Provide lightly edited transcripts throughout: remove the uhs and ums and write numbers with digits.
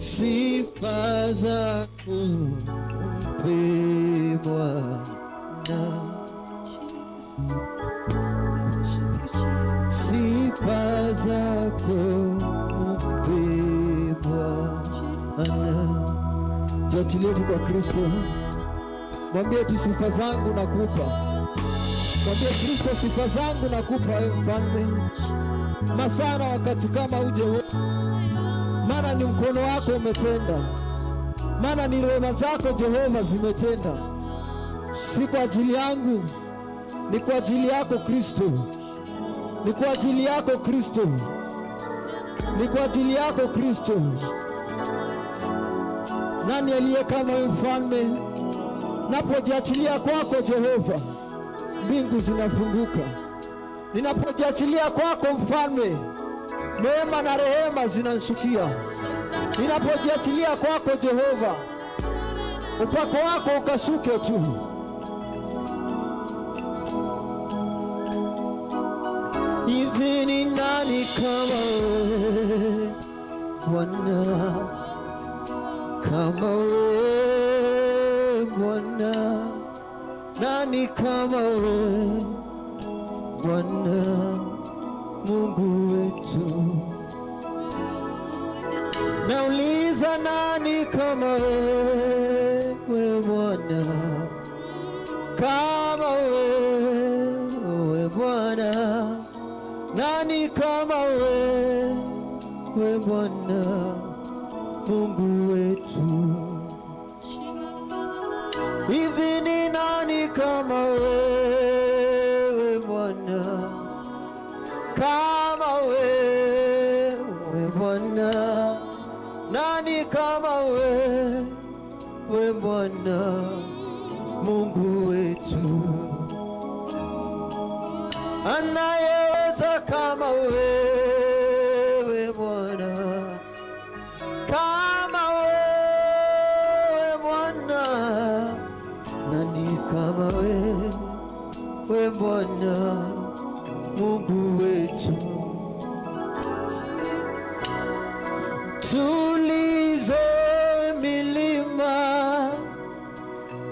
sifa zako mpe Bwana, sifa zako mpe Bwana. Jiachilie tu kwa Kristo, mwambie tu sifa zangu nakupa. Mwambie Kristo, sifa zangu nakupa ewe Mfalme. Masana wakati kama uje, maana ni mkono wako umetenda, maana ni rehema zako Jehova zimetenda. Si kwa ajili yangu, ni kwa ajili yako Kristo, ni kwa ajili yako Kristo, ni kwa ajili yako Kristo. Nani aliye kama wewe Mfalme? Napojiachilia kwako Jehova, mbingu zinafunguka. Ninapojiachilia kwako Mfalme, neema na rehema zinanishukia. Ninapojiachilia kwako Jehova, upako wako ukashuke tu. Hivi ni nani kama wewe Bwana, kama wewe Bwana? Nani kama wewe Bwana Mungu wetu? Nauliza, nani kama wewe Bwana, kama wewe Bwana? Nani kama wewe Bwana Mungu wetu? Hivi ni nani kama wewe Bwana? Kama wewe Bwana, nani kama wewe Bwana, Mungu wetu, anayeweza kama wewe Bwana, kama wewe Bwana, nani kama wewe Bwana, Mungu wetu. Tulize milima,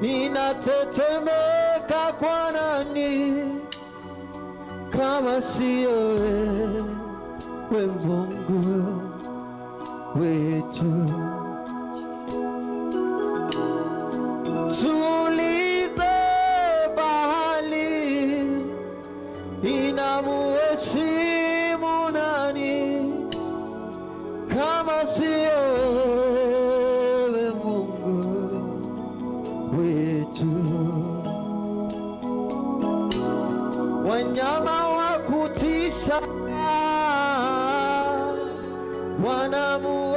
inatetemeka kwa nani kama sio wewe Mungu wetu. Tulize bahari, inamuheshimu nani kama sio wewe Mungu wetu. Wanyama wa kutisha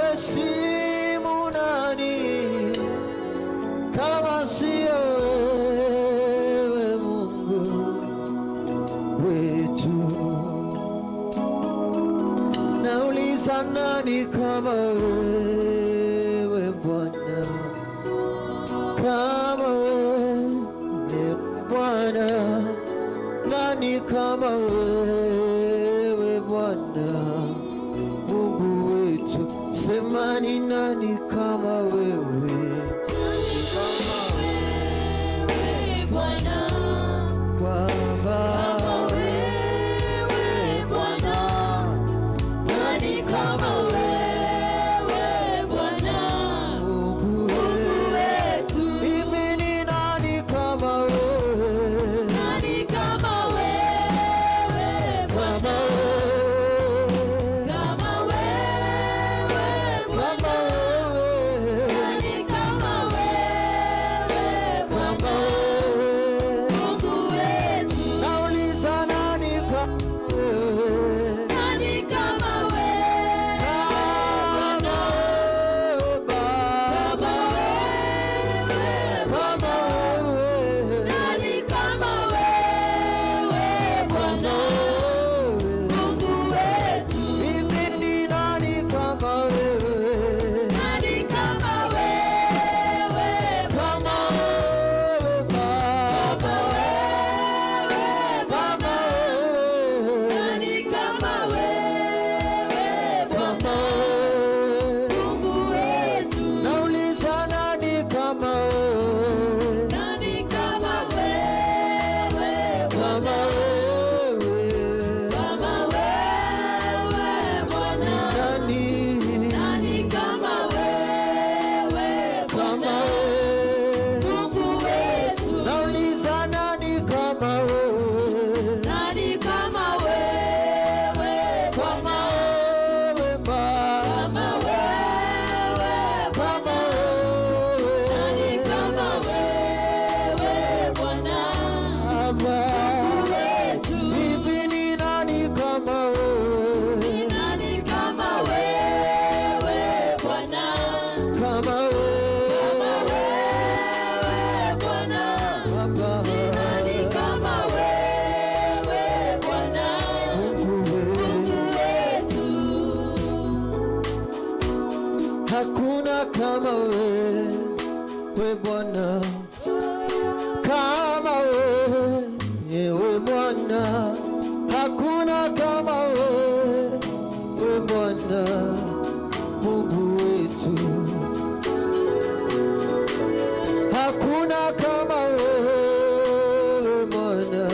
wanamuheshimu nani kama sio wewe Mungu wetu. Nauliza, nani kama wewe Bwana? Kama wewe Bwana, nani kama wewe Bwana, Mungu wetu? Sema, ni nani kama wewe? Hakuna kama wewe Bwana, kama wewe Bwana, hakuna kama wewe Bwana, Mungu wetu. Hakuna kama wewe Bwana,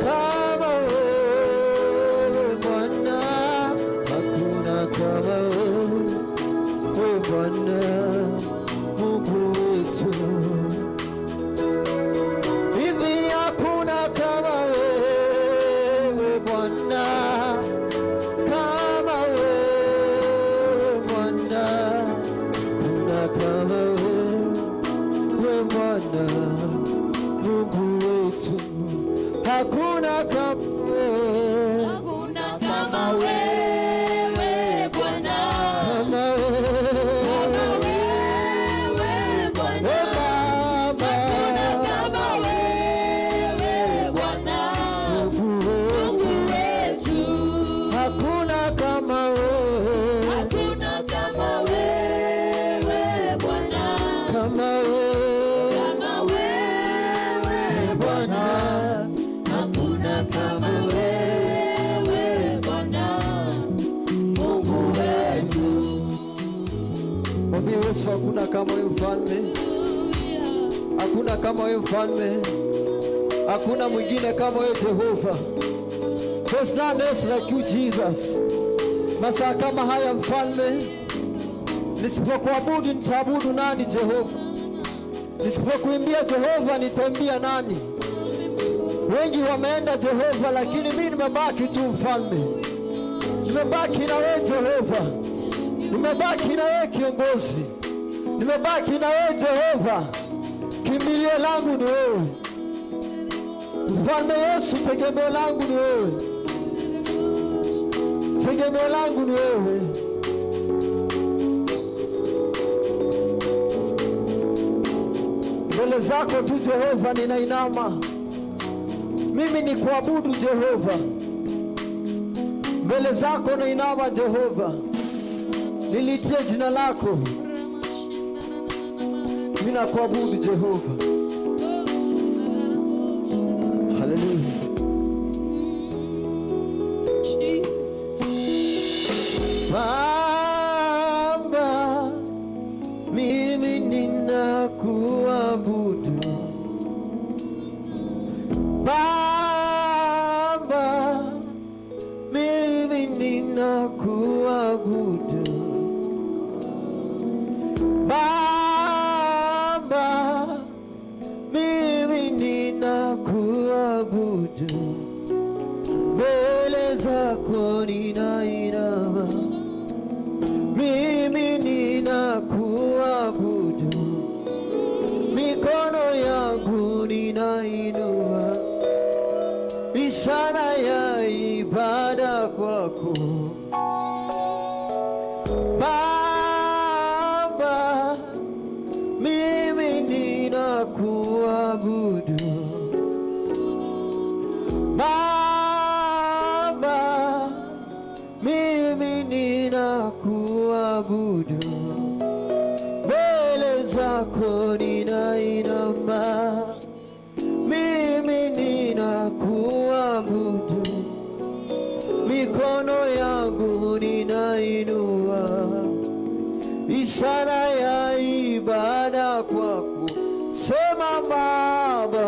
kama wewe Bwana, hakuna kama wewe Bwana, Mungu wetu. hakuna kama wewe, hakuna kama wewe Bwana, kama wewe Bwana, hakuna kama wewe Bwana, Mungu wetu, hakuna kama wewe, hakuna kama wewe Bwana, kama wewe Bwana, hakuna kama wewe Bwana, Mungu wetu. mwambie Yesu, hakuna kama wewe mfalme, hakuna kama wewe mfalme, hakuna mwingine kama wewe Jehova. There's none else like you Jesus. Masaa kama haya mfalme, nisipokuabudu nitaabudu nani Jehova? Nisipokuimbia Jehova nitaimbia nani? Wengi wameenda Jehova, lakini mimi nimebaki tu mfalme. Nimebaki na wewe Jehova, nimebaki na wewe kiongozi, nimebaki na wewe Jehova. Kimbilio langu ni wewe mfalme Yesu, tegemeo langu ni wewe, tegemeo langu ni wewe. Mbele zako tu Jehova ninainama, mimi ni kuabudu Jehova. Mbele zako nainama Jehova, nilitie jina lako, mina kuabudu Jehova. Haleluya. Baba, mimi ninakuabudu. Baba, mimi ninakuabudu. Baba, mimi ninakuabudu. Mbele zako ninainama, mimi ninakuabudu. Mikono yangu ninainua, ishara ya ibada kwako. Baba, mimi ninakuabudu. Baba, mimi ninakuabudu. Mbele zako ninainama, mimi ninakuabudu. Mikono yangu ninainua, ishara ya ibada kwako. Sema Baba,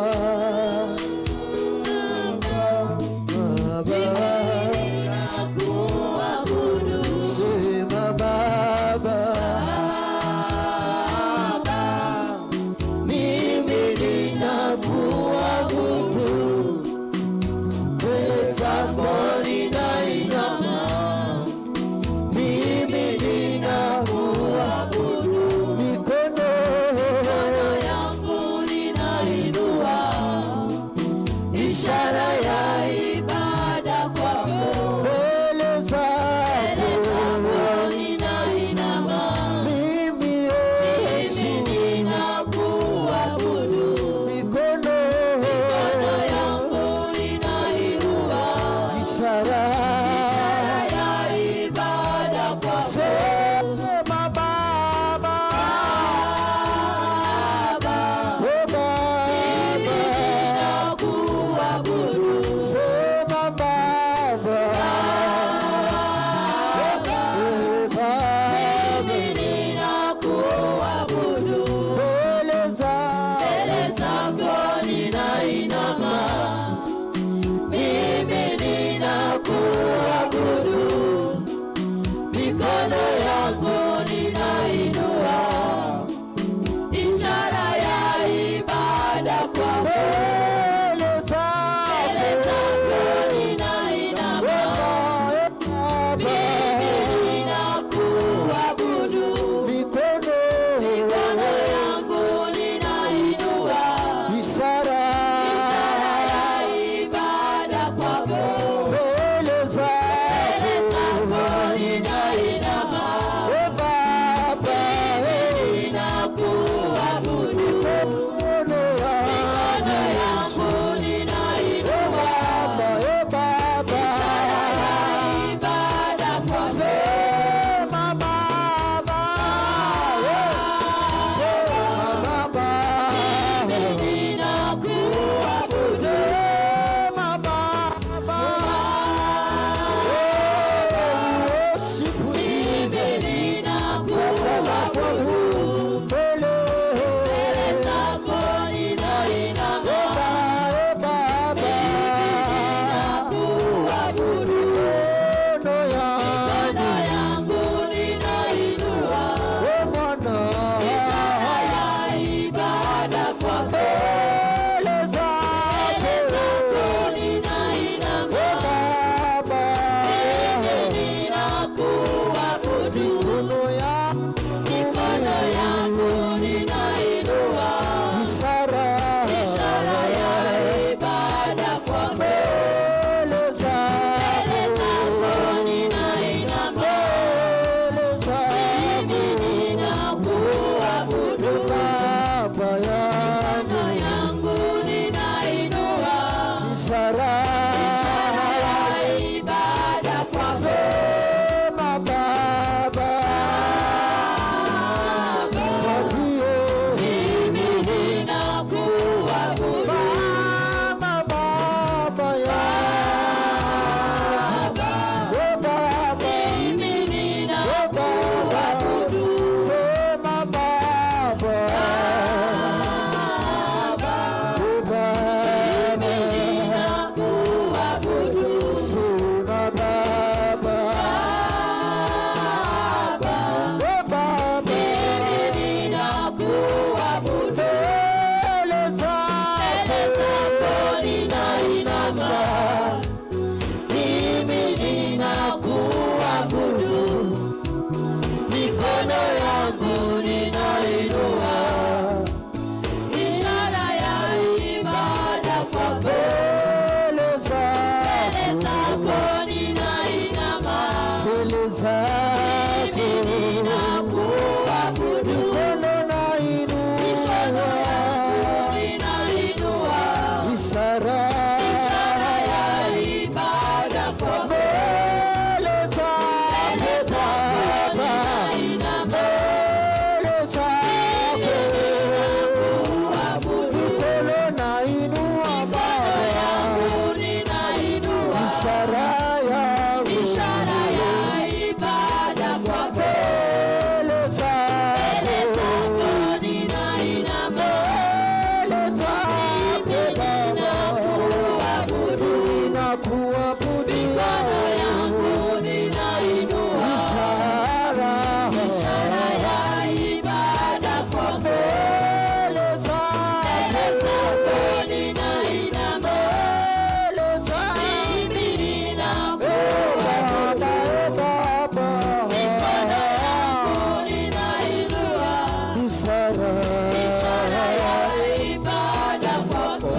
ishara ya ibada kwako.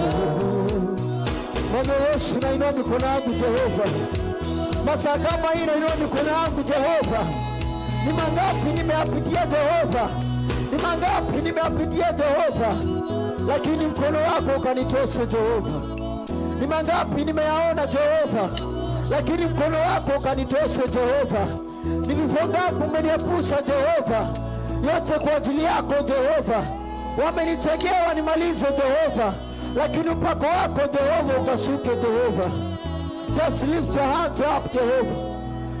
Bwana Yesu, nainua mikono yangu Jehova, masaa kama hii nainua mikono yangu Jehova. Ni mangapi nimeyapitia Jehova, ni mangapi nimeyapitia Jehova, lakini mkono wako ukanitosha Jehova. Ni mangapi nimeyaona Jehova, lakini mkono wako ukanitosha Jehova. Ni vifo ngapi umeniepusha Jehova, yote kwa ajili yako Jehova. Wamenitegea wanimalize Jehova, lakini upako wako Jehova ukashuke Jehova. Just lift your hands up Jehova,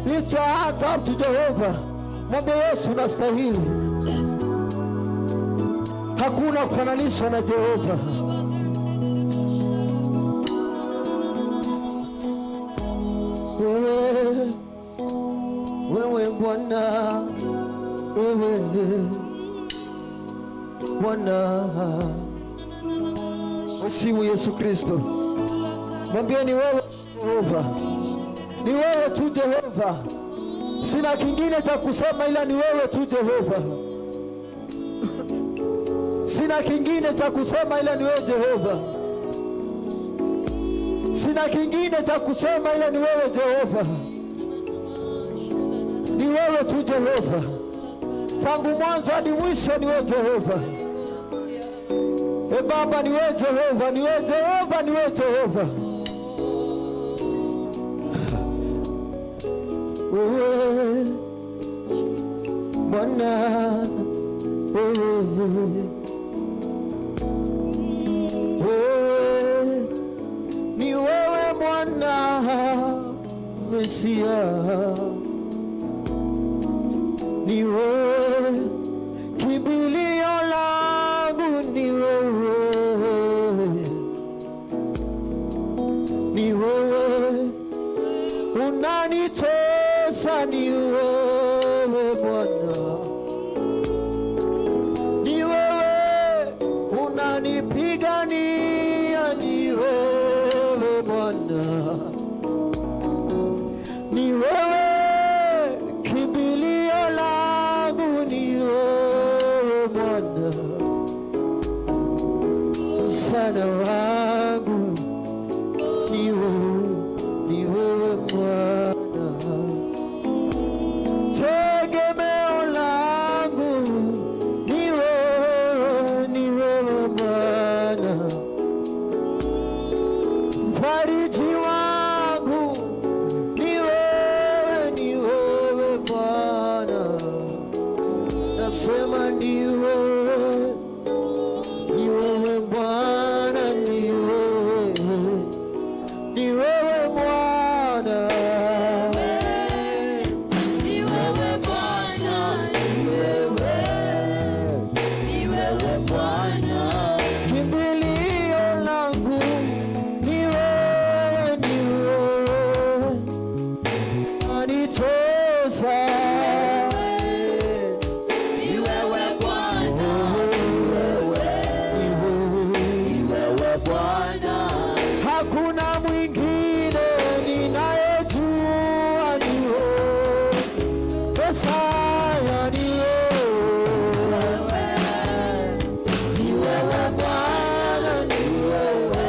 lift your hands up to Jehova. Mwambie Yesu unastahili, hakuna kufananishwa na Jehova. Wewe Bwana, wewe Bwana. Msimu Yesu Kristo, mwambie ni wewe Jehova, ni wewe tu Jehova. Sina kingine cha kusema ila ni wewe tu Jehova. Sina kingine cha kusema ila ni wewe Jehova. Sina kingine cha kusema ila ni wewe Jehova. Ni wewe tu Jehova, tangu mwanzo hadi mwisho ni wewe Jehova. Baba, ni wewe Jehova, ni wewe Jehova, ni wewe Jehova. Wewe Bwana, wewe ni wewe Bwana Mesia, ni wewe kimbilio langu, ni wewe, ni wewe unanitosha, ni wewe Bwana, ni wewe unanipigania, ni wewe Bwana, ni wewe kimbilio langu, ni wewe Bwana, msaada wangu, ni wewe, ni wewe Bwana, tegemeo langu, ni wewe, ni wewe Bwana, mfariji wangu, ni wewe, ni wewe Bwana, nasema ni wewe, ni wewe Bwana, ni wewe, ni wewe Bwana, Ni wewe Bwana, ni wewe, ni wewe Bwana, kimbilio langu, ni wewe, ni wewe, anitosha, ni wewe Bwana, ni wewe Bwana, hakuna mwingine ninayejua, ni wewe, Messiah, ni wewe, ni wewe Bwana, ni wewe,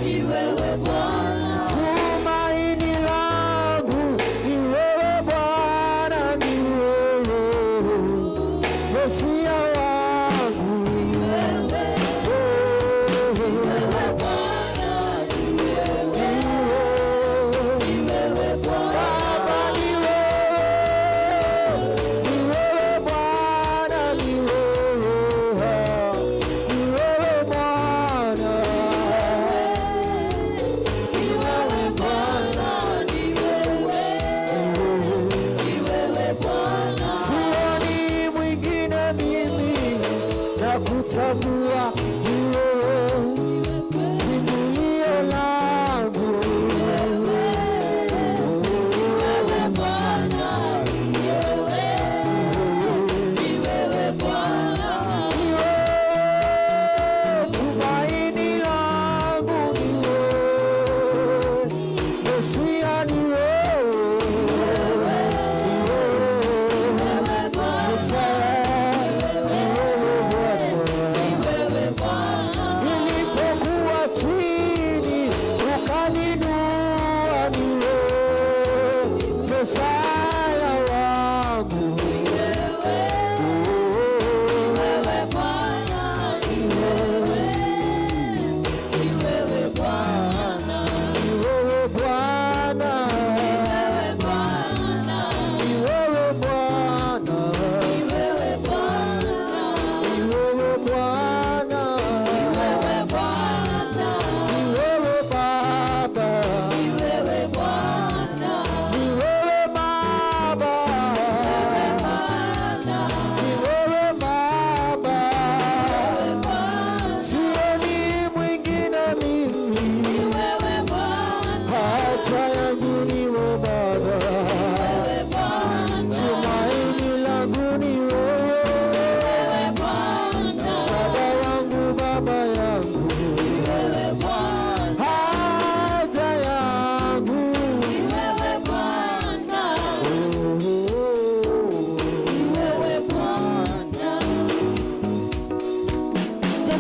ni wewe Bwana, tumaini langu, ni wewe Bwana, ni wewe, Mesia wangu, ni wewe Bwana, ni wewe, ni wewe Bwana, Baba, ni wewe, ni wewe Bwana, ni wewe, ni wewe Bwana, ni wewe Bwana, ni wewe, ni wewe Bwana, sioni mwingine mimi na kutambua, ni wewe kimbilio langu, ni wewe Bwana, ni wewe, ni wewe Bwana, ni wewe tumaini langu, ni wewe Mesia, ni wewe, ni wewe wewe Bwana, Messiah,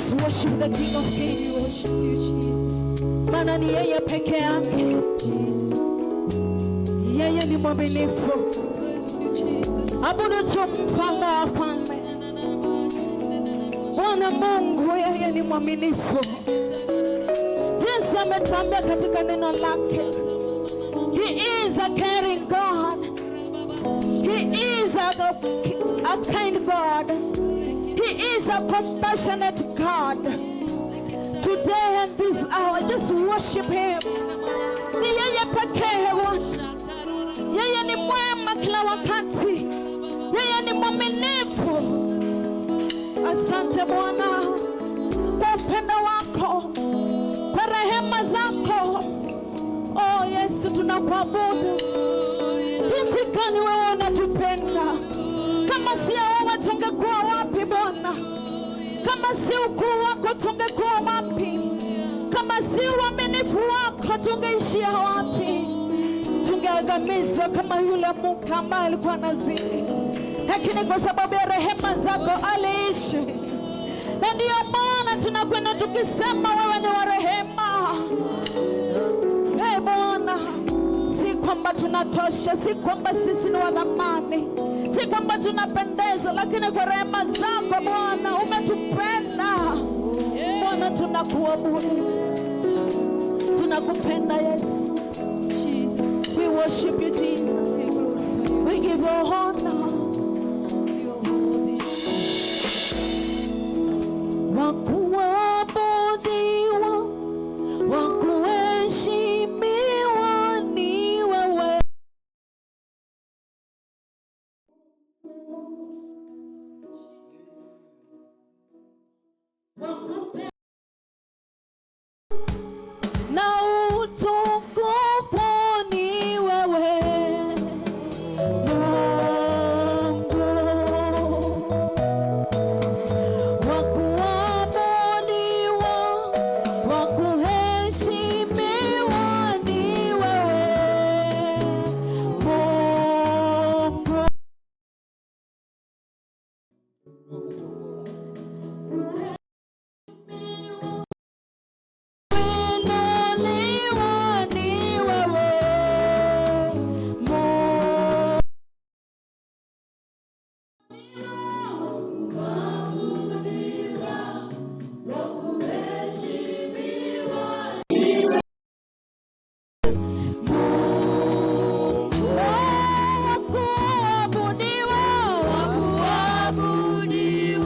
Just worship the King of Kings. Worship you, Jesus. Maana ni yeye peke yake. Jesus. Yeye ni mwaminifu. Abudu tu mfalme wa falme. Bwana Mungu yeye ni mwaminifu. Jinsi ametuambia katika neno lake. He is a caring God. He is a kind God. He is a compassionate God. Today and this hour, just worship Him. Ni yeye pekee Bwana. Yeye ni mwema kila wakati. Yeye ni mwaminifu. Asante Bwana kwa upendo wako, kwa rehema zako. Oh Yesu, tunakuabudu. Jinsi gani wewe unatupenda. Kama si wewe tungekuwa wapi Bwana? Kama si ukuu wako tungekuwa wapi? Kama si uaminifu wako tungeishia wapi? Tungeangamizwa kama yule mke ambaye alikuwa anazini, lakini kwa sababu ya rehema zako aliishi. Na ndiyo maana tunakwenda tukisema wewe ni wa rehema. Hey Bwana, si kwamba tunatosha, si kwamba sisi ni wa thamani, si kwamba tunapendeza, lakini kwa rehema zako Bwana umetupenda. Bwana tunakuabudu, tunakupenda Yesu. We worship you Jesus. We give you honor. Wakuabudiwa, wakuheshimiwa ni wewe. Na utukufu ni wewe Mungu. Wakuabudiwa, wakuheshimiwa ni wewe Mungu. Kuinuliwa ni wewe Mungu. Wakuabudiwa, wakuabudiwa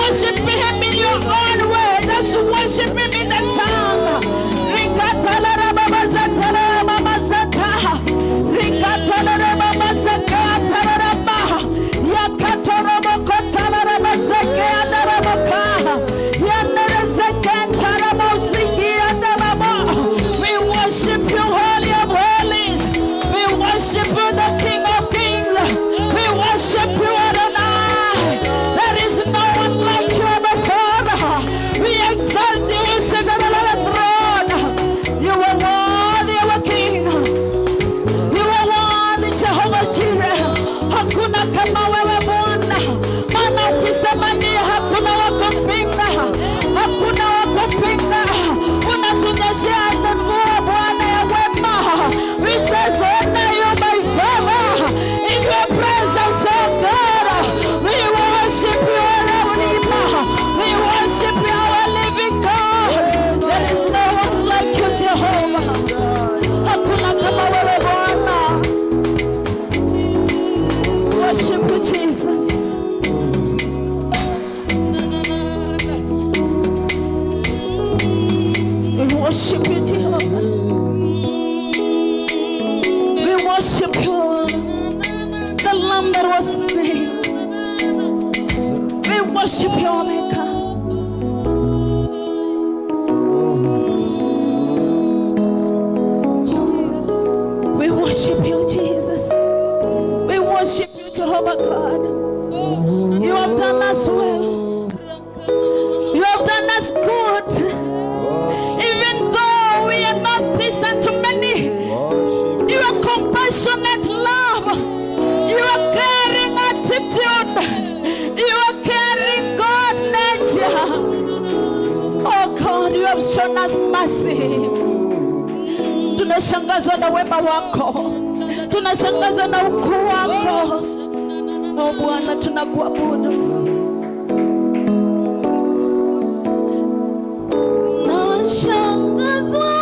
worship him in your own way. Just worship him in the tongue. Rikatala baba zatala mama zata. Rikatala baba zakata raba. Yakatoro mokotala raba zake andara maka. Yandara zakata raba usiki andara mo. We worship you, Holy of Holies. We worship you, the King of Kings. We worship you, Adonai. There is no one like you, our Father. We exalt you, we sit on the throne. You are worthy, our King. You are worthy, Jehovah Jireh. Hakuna kama wewe Bwana. Maana ukisema ndiye hakuna wa kupinga. Hakuna wa kupinga. Unatunyeshea mvua Bwana ya wema. We just honor you, my Father. In your presence, oh God. We worship you, our Redeemer. We worship you, our living God. There is no one like you, Jehovah. Hakuna kama wewe Bwana. Worship you, Jesus. We worship you, Jehovah. We worship you, the Lamb that was slain. We worship you, Omega. We worship you, Jesus. We worship you, Jehovah God. You have done us well. You have done us good. Even though we are not pleasant to many, you are compassionate love. You are caring attitude. You are caring God nature. Oh God, you have shown us mercy. Tunashangazwa na wema wako. Tunashangazwa na ukuu wako. Oh Bwana, tunakuabudu. Nashangazwa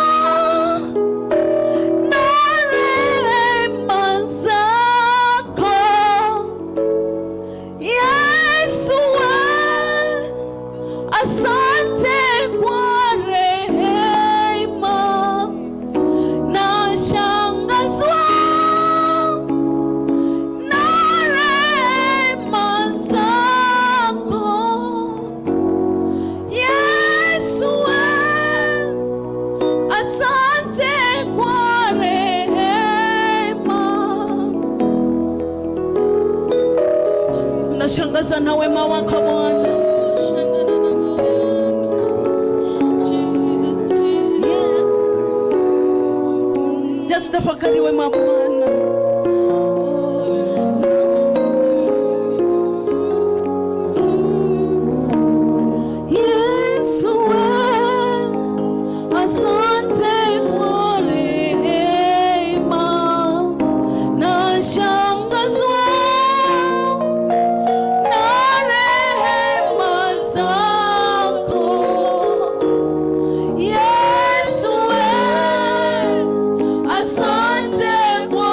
na rehema zako, Yesu, asante kwa rehema. Nashangazwa na rehema zako, Yesu, asante kwa rehema. Nashangazwa na wema wako Bwana. Just tafakari wema Bwana. Yesu, asante kwa rehema. Nashangazwa na rehema zako, Yesu, asante kwa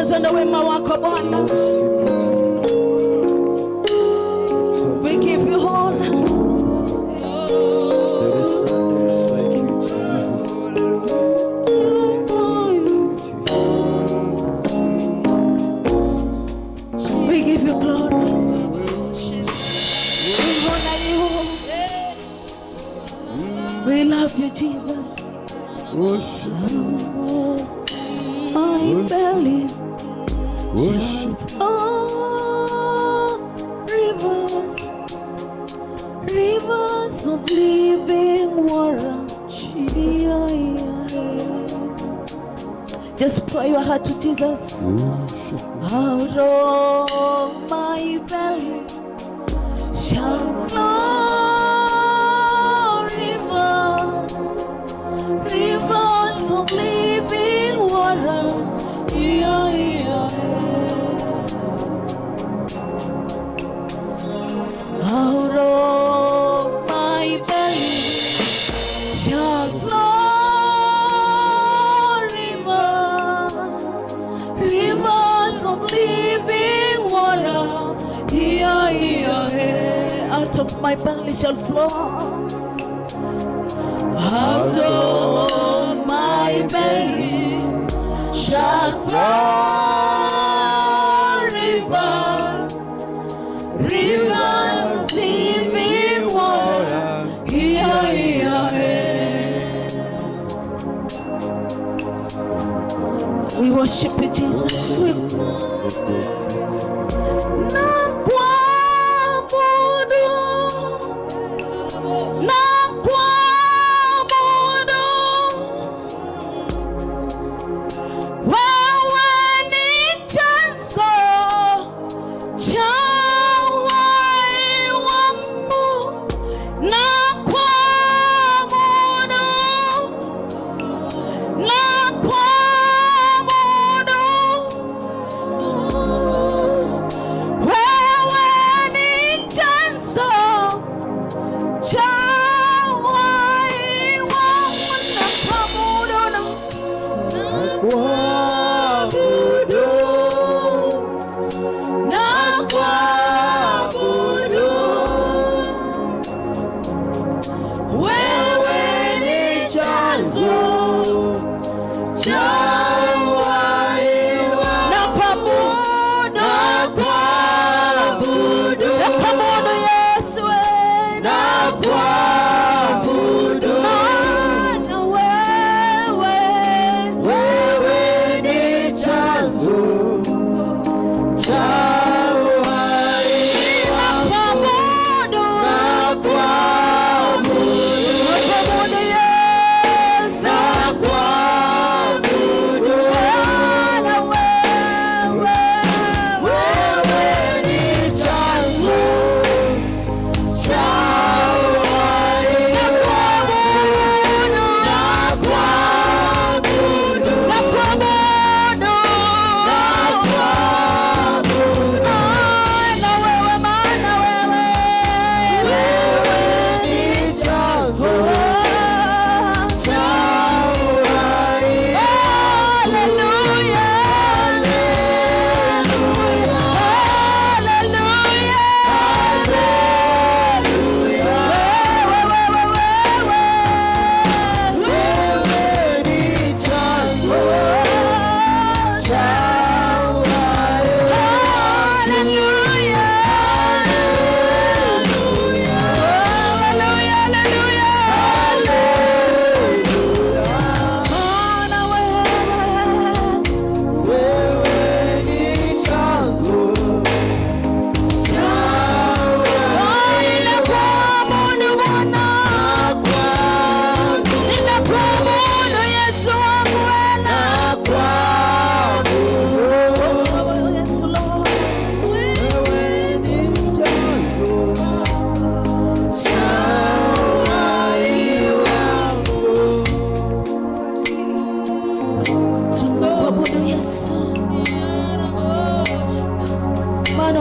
Tumependezwa na wema wako Bwana. We give you all. We give you glory. We honor you. We love you, Jesus. My belly. Oh, rivers of living water. Just pour your heart to Jesus. Out of my belly shall flow rivers of living water. Out of my belly shall flow rivers of living water. Out of my belly shall flow. Out of my belly shall flow rivers living water. We worship you, Jesus.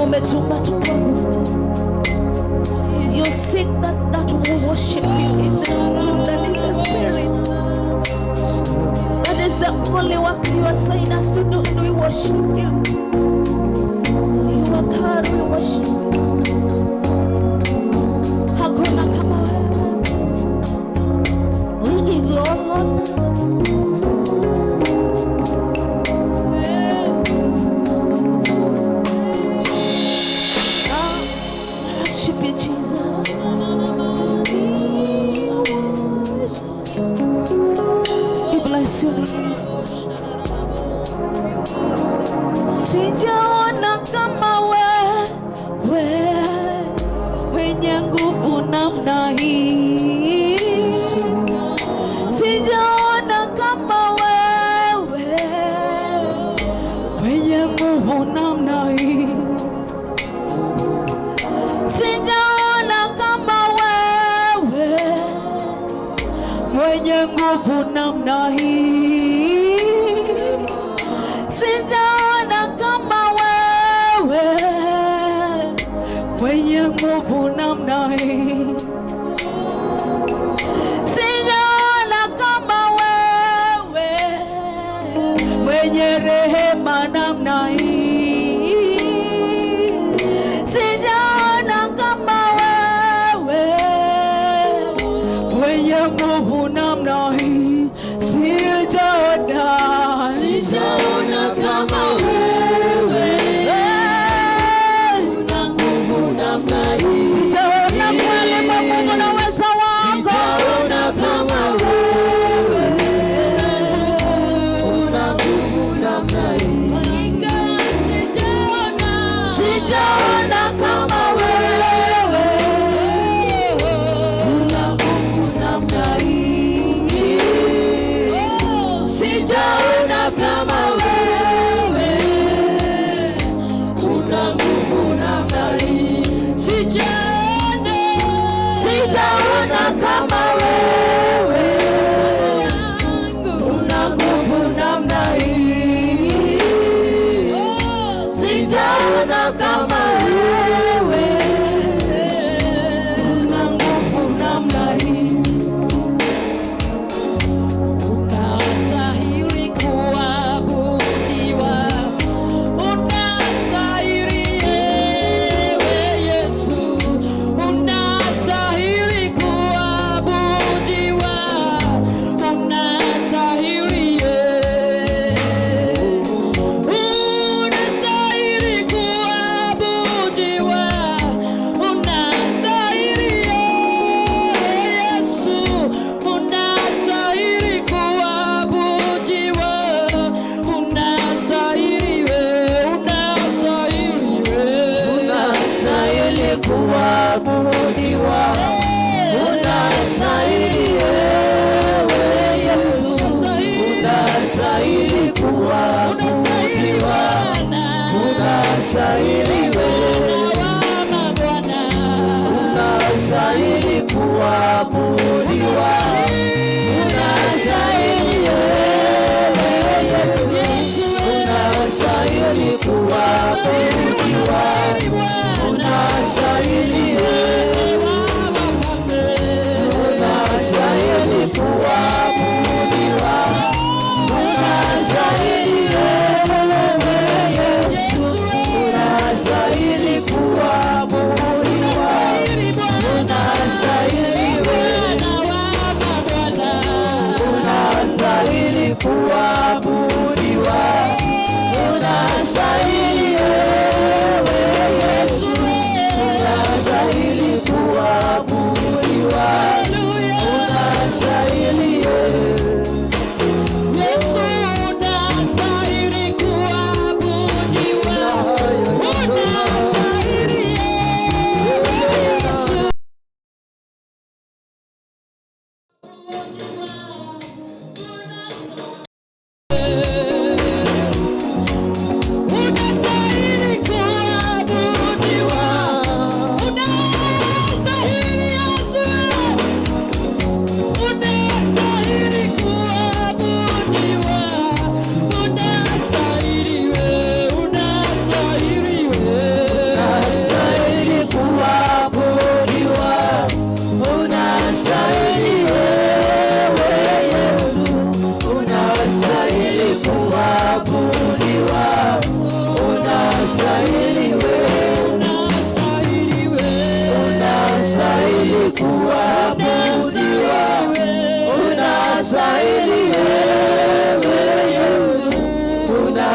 umetupa tukuabudu. You seek that will worship you in the spirit and in the spirit. That is the only work you assigned us to do, and we worship you. You are God, we worship you. Hakuna kama wewe. We give you all honor. Worship you, Jesus. We bless your name. Sijaona kama wewe wenye nguvu namna hii. Sijaona kama wewe wenye nguvu namna hii. Sijaona kama wewe mwenye nguvu namna hii. Sijaona kama wewe mwenye nguvu namna hii. Sijaona kama wewe mwenye rehema namna hii. Sijaona kama wewe mwenye nguvu namna hii. Sijaona kama wewe una nguvu namna hii. Sijaona kweli kwa Mungu na uweza wako. Sijaona kama wewe una nguvu namna hii.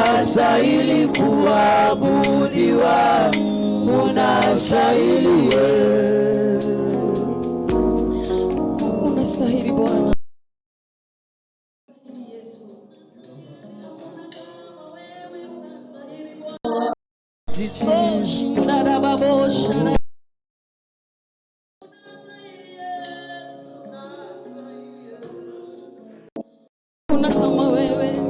unastahili kuabudiwa, unastahili wewe, unastahili Bwana. Kuna kama wewe.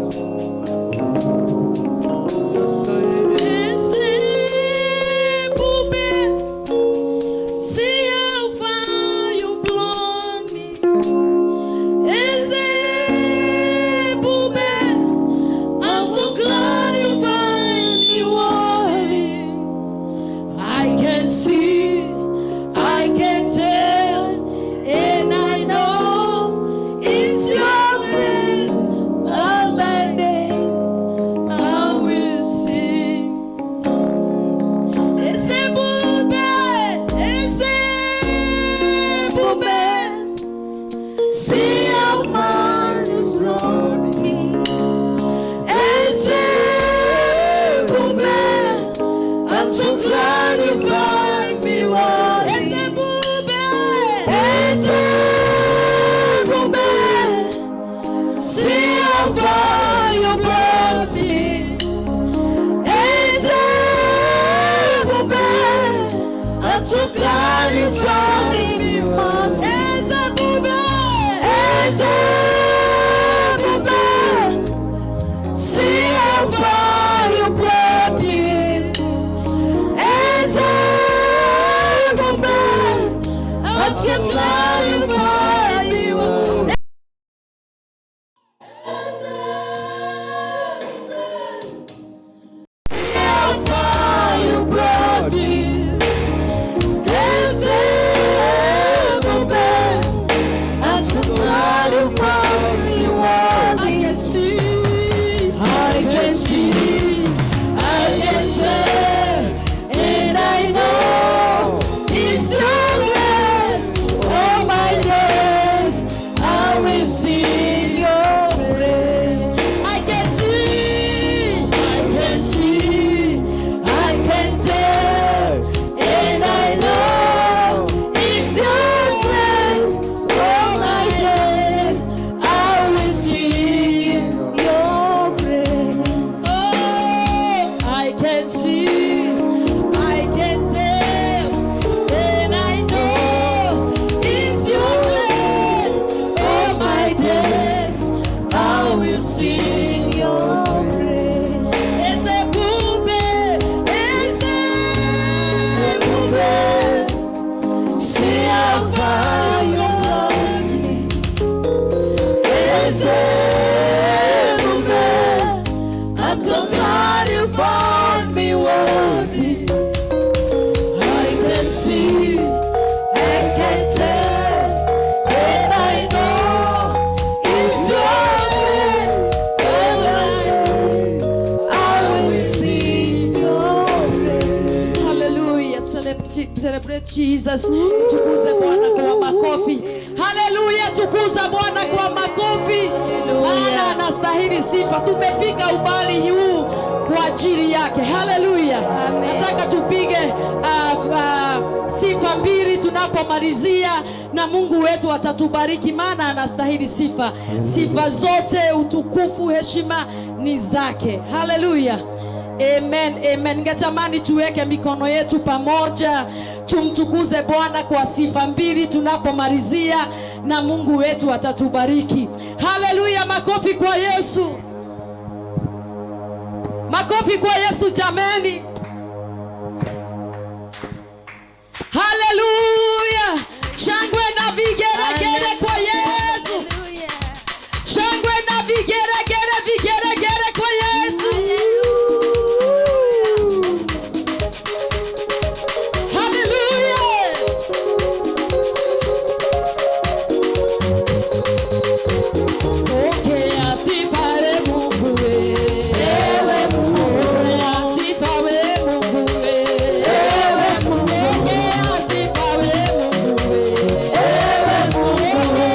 Jesus. Tukuze Bwana kwa makofi. Haleluya, tukuza Bwana kwa makofi. Maana anastahili sifa. Tumefika umbali huu kwa ajili yake. Haleluya. Nataka tupige sifa mbili tunapomalizia, na Mungu wetu atatubariki, maana anastahili sifa. Sifa zote, utukufu, heshima ni zake. Haleluya. Amen, amen. Ningetamani tuweke mikono yetu pamoja, tumtukuze Bwana kwa sifa mbili tunapomalizia, na Mungu wetu atatubariki. Haleluya, makofi kwa Yesu. Makofi kwa Yesu jameni. Haleluya. Shangwe na vigeregere kwa Yesu. Shangwe na vigeregere kwa Yesu. wewe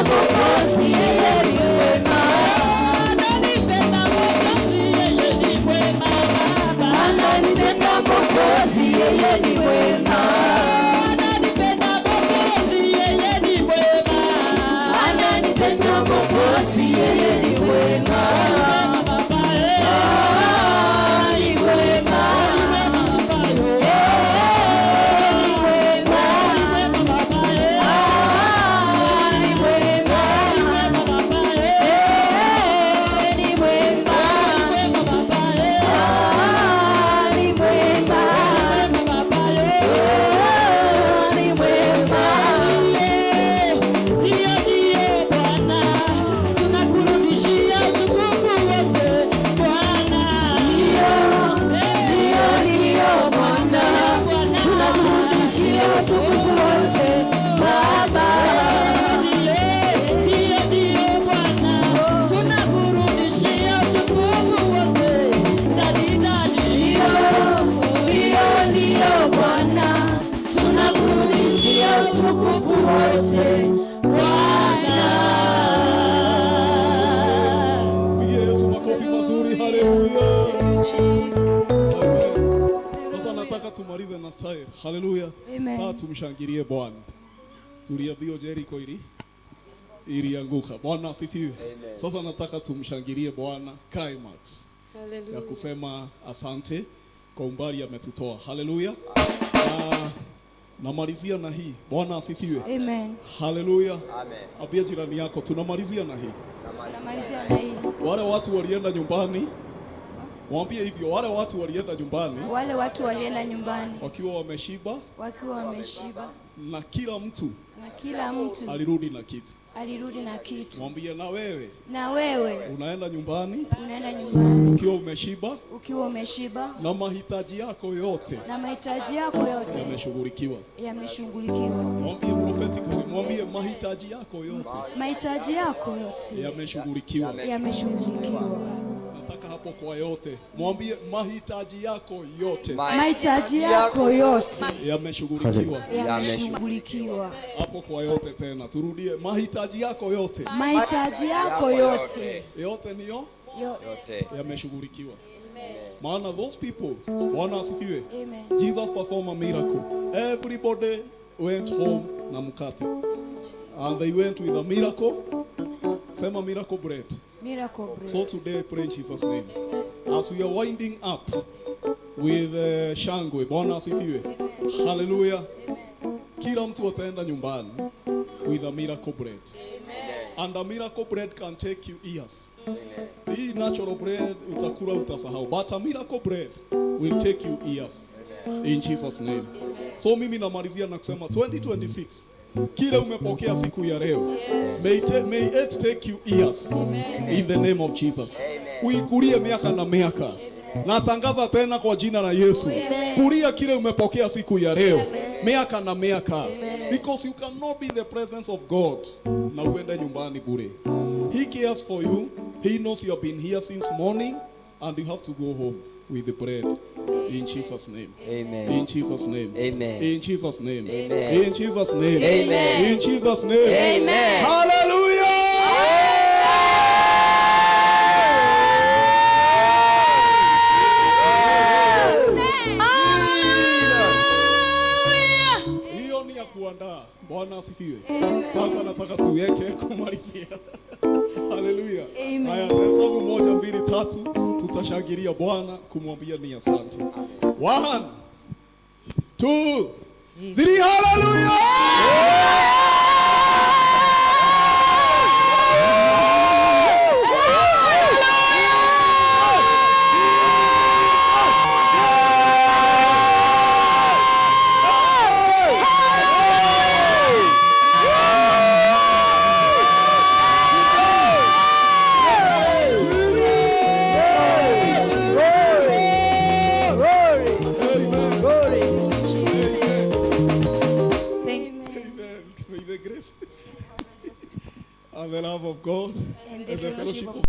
Mwokozi, yeye ni mwema. Ananipenda Mwokozi, yeye ni mwema. Ananipenda Mwokozi, yeye ni mwema. Ananipenda Mwokozi, yeye ni mwema. Ananipenda Mwokozi, yeye ni mwema. Tumalize na style. Hallelujah. Amen. Tumshangilie Bwana. Tuliambiwa Jericho ilianguka. Bwana asifiwe. Sasa nataka tumshangilie Bwana climax. Hallelujah. Ya kusema asante kwa umbali ametutoa. Hallelujah. Namalizia na hii. Bwana asifiwe. Amen. Hallelujah. Amen. Abia jirani yako tunamalizia na hii. Tunamalizia na hii. Wale watu walienda nyumbani. Mwambie hivyo, wale watu walienda nyumbani. Wale watu walienda nyumbani wakiwa wameshiba. Wakiwa wameshiba. Na kila mtu alirudi na kitu. Alirudi na kitu. Mwambie na wewe. Na wewe unaenda nyumbani. Unaenda nyumbani. Ukiwa umeshiba. Ukiwa umeshiba. Na mahitaji yako yote. Na mahitaji yako yote. Yameshughulikiwa. Yameshughulikiwa. Mwambie prophetically, mwambie mahitaji yako yote. Mahitaji yako yote. Yameshughulikiwa. Yameshughulikiwa. Nataka hapo kwa yote. Mwambie mahitaji yako yote. Mahitaji yako yote. Yameshughulikiwa. Yameshughulikiwa. Hapo kwa yote tena. Turudie mahitaji yako yote. Mahitaji yako yote. Yote ni yote. Yameshughulikiwa. Maana those people, Bwana asifiwe. Amen. Jesus performed a miracle. Everybody went home na mkate. And they went with a miracle. Sema miracle bread. Miracle bread. So today I pray in Jesus' name. As we are winding up with shangwe, Bwana asifiwe. Hallelujah. Kila mtu ataenda nyumbani with a miracle bread. And a miracle bread can take you years. Hii natural bread utakula utasahau, but a miracle bread will take you years. In Jesus' name. So mimi namalizia na kusema 2026 kile umepokea siku ya leo, may it take you years. In the name of Jesus. Uikulie miaka na miaka. Natangaza tena kwa jina la Yesu. Kulia kile umepokea siku ya leo, miaka na miaka. Because you cannot be in the presence of God na uende nyumbani bure. He cares for you. He knows you have been here since morning and you have to go home with the bread. In Jesus' name. Amen. In Jesus' name. Amen. In Jesus' name. Amen. In Jesus' name. Amen. In Jesus' name. Amen. Hallelujah. Hiyo ni ya kuandaa. Bwana asifiwe. Sasa nataka tuweke kumalizia. Hallelujah. Haya, hesabu 1, 2, 3 tutashangilia Bwana kumwambia ni asante. 1, 2, 3, hallelujah. And the love of God and the fellowship of